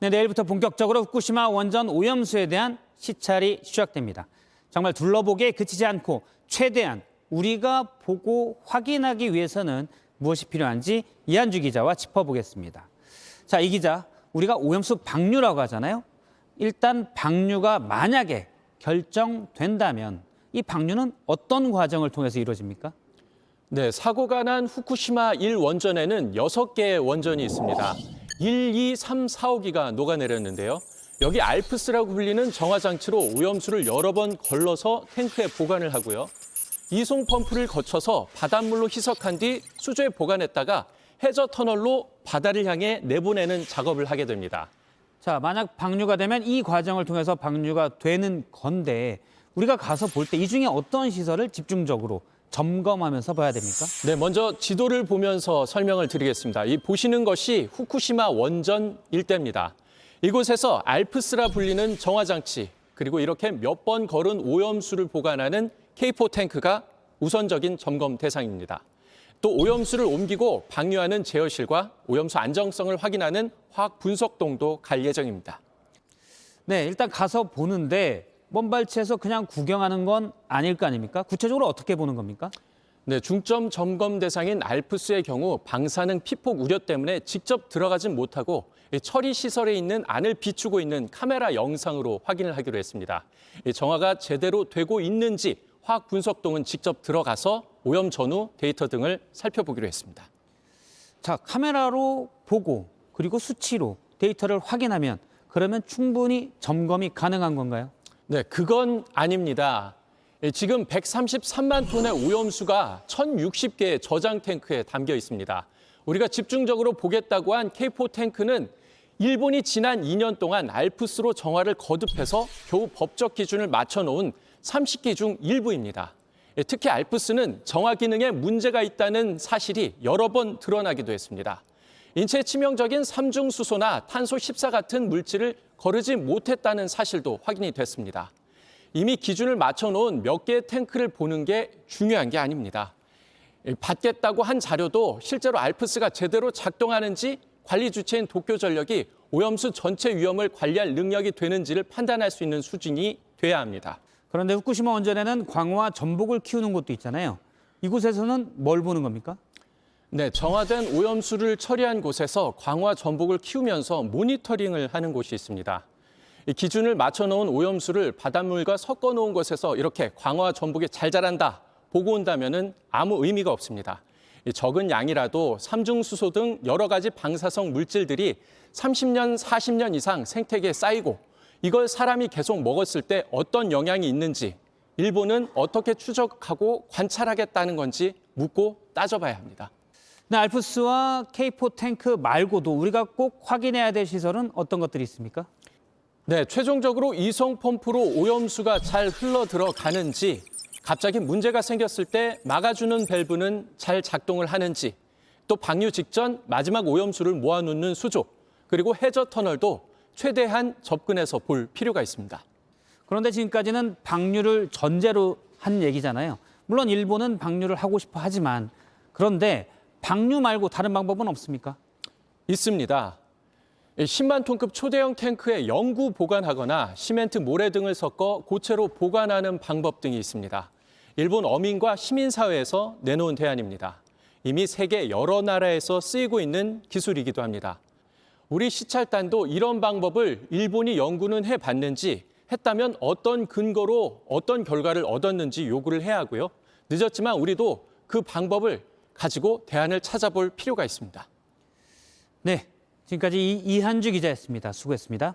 네, 내일부터 본격적으로 후쿠시마 원전 오염수에 대한 시찰이 시작됩니다. 정말 둘러보기에 그치지 않고 최대한 우리가 보고 확인하기 위해서는 무엇이 필요한지 이한주 기자와 짚어보겠습니다. 자, 이 기자, 우리가 오염수 방류라고 하잖아요. 일단 방류가 만약에 결정된다면 이 방류는 어떤 과정을 통해서 이루어집니까? 네, 사고가 난 후쿠시마 1원전에는 6개의 원전이 있습니다. 1, 2, 3, 4, 5기가 녹아내렸는데요. 여기 알프스라고 불리는 정화장치로 오염수를 여러 번 걸러서 탱크에 보관을 하고요. 이송 펌프를 거쳐서 바닷물로 희석한 뒤 수조에 보관했다가 해저 터널로 바다를 향해 내보내는 작업을 하게 됩니다. 자, 만약 방류가 되면 이 과정을 통해서 방류가 되는 건데 우리가 가서 볼 때 이 중에 어떤 시설을 집중적으로 점검하면서 봐야 됩니까? 네, 먼저 지도를 보면서 설명을 드리겠습니다. 이 보시는 것이 후쿠시마 원전 일대입니다. 이곳에서 알프스라 불리는 정화장치, 그리고 이렇게 몇 번 걸은 오염수를 보관하는 K4 탱크가 우선적인 점검 대상입니다. 또 오염수를 옮기고 방류하는 제어실과 오염수 안정성을 확인하는 화학 분석동도 갈 예정입니다. 네, 일단 가서 보는데 먼발치에서 그냥 구경하는 건 아닐 거 아닙니까? 구체적으로 어떻게 보는 겁니까? 네, 중점 점검 대상인 알프스의 경우 방사능 피폭 우려 때문에 직접 들어가진 못하고 처리 시설에 있는 안을 비추고 있는 카메라 영상으로 확인을 하기로 했습니다. 정화가 제대로 되고 있는지 화학 분석동은 직접 들어가서 오염 전후 데이터 등을 살펴보기로 했습니다. 자, 카메라로 보고 그리고 수치로 데이터를 확인하면 그러면 충분히 점검이 가능한 건가요? 네, 그건 아닙니다. 지금 133만 톤의 오염수가 1,060개의 저장 탱크에 담겨 있습니다. 우리가 집중적으로 보겠다고 한 K4 탱크는 일본이 지난 2년 동안 알프스로 정화를 거듭해서 겨우 법적 기준을 맞춰놓은 30기 중 일부입니다. 특히 알프스는 정화 기능에 문제가 있다는 사실이 여러 번 드러나기도 했습니다. 인체에 치명적인 삼중수소나 탄소 14 같은 물질을 거르지 못했다는 사실도 확인이 됐습니다. 이미 기준을 맞춰놓은 몇 개의 탱크를 보는 게 중요한 게 아닙니다. 받겠다고 한 자료도 실제로 알프스가 제대로 작동하는지 관리 주체인 도쿄전력이 오염수 전체 위험을 관리할 능력이 되는지를 판단할 수 있는 수준이 돼야 합니다. 그런데 후쿠시마 원전에는 광어와 전복을 키우는 곳도 있잖아요. 이곳에서는 뭘 보는 겁니까? 네, 정화된 오염수를 처리한 곳에서 광어와 전복을 키우면서 모니터링을 하는 곳이 있습니다. 이 기준을 맞춰놓은 오염수를 바닷물과 섞어놓은 곳에서 이렇게 광어와 전복이 잘 자란다 보고 온다면은 아무 의미가 없습니다. 적은 양이라도 삼중수소 등 여러 가지 방사성 물질들이 30년, 40년 이상 생태계에 쌓이고 이걸 사람이 계속 먹었을 때 어떤 영향이 있는지 일본은 어떻게 추적하고 관찰하겠다는 건지 묻고 따져봐야 합니다. 네, 알프스와 K4 탱크 말고도 우리가 꼭 확인해야 될 시설은 어떤 것들이 있습니까? 네, 최종적으로 이송 펌프로 오염수가 잘 흘러 들어가는지, 갑자기 문제가 생겼을 때 막아주는 밸브는 잘 작동을 하는지, 또 방류 직전 마지막 오염수를 모아놓는 수조, 그리고 해저 터널도 최대한 접근해서 볼 필요가 있습니다. 그런데 지금까지는 방류를 전제로 한 얘기잖아요. 물론 일본은 방류를 하고 싶어 하지만 그런데 방류 말고 다른 방법은 없습니까? 있습니다. 10만 톤급 초대형 탱크에 영구 보관하거나 시멘트 모래 등을 섞어 고체로 보관하는 방법 등이 있습니다. 일본 어민과 시민사회에서 내놓은 대안입니다. 이미 세계 여러 나라에서 쓰이고 있는 기술이기도 합니다. 우리 시찰단도 이런 방법을 일본이 연구는 해봤는지, 했다면 어떤 근거로 어떤 결과를 얻었는지 요구를 해야 하고요. 늦었지만 우리도 그 방법을 가지고 대안을 찾아볼 필요가 있습니다. 네, 지금까지 이한주 기자였습니다. 수고했습니다.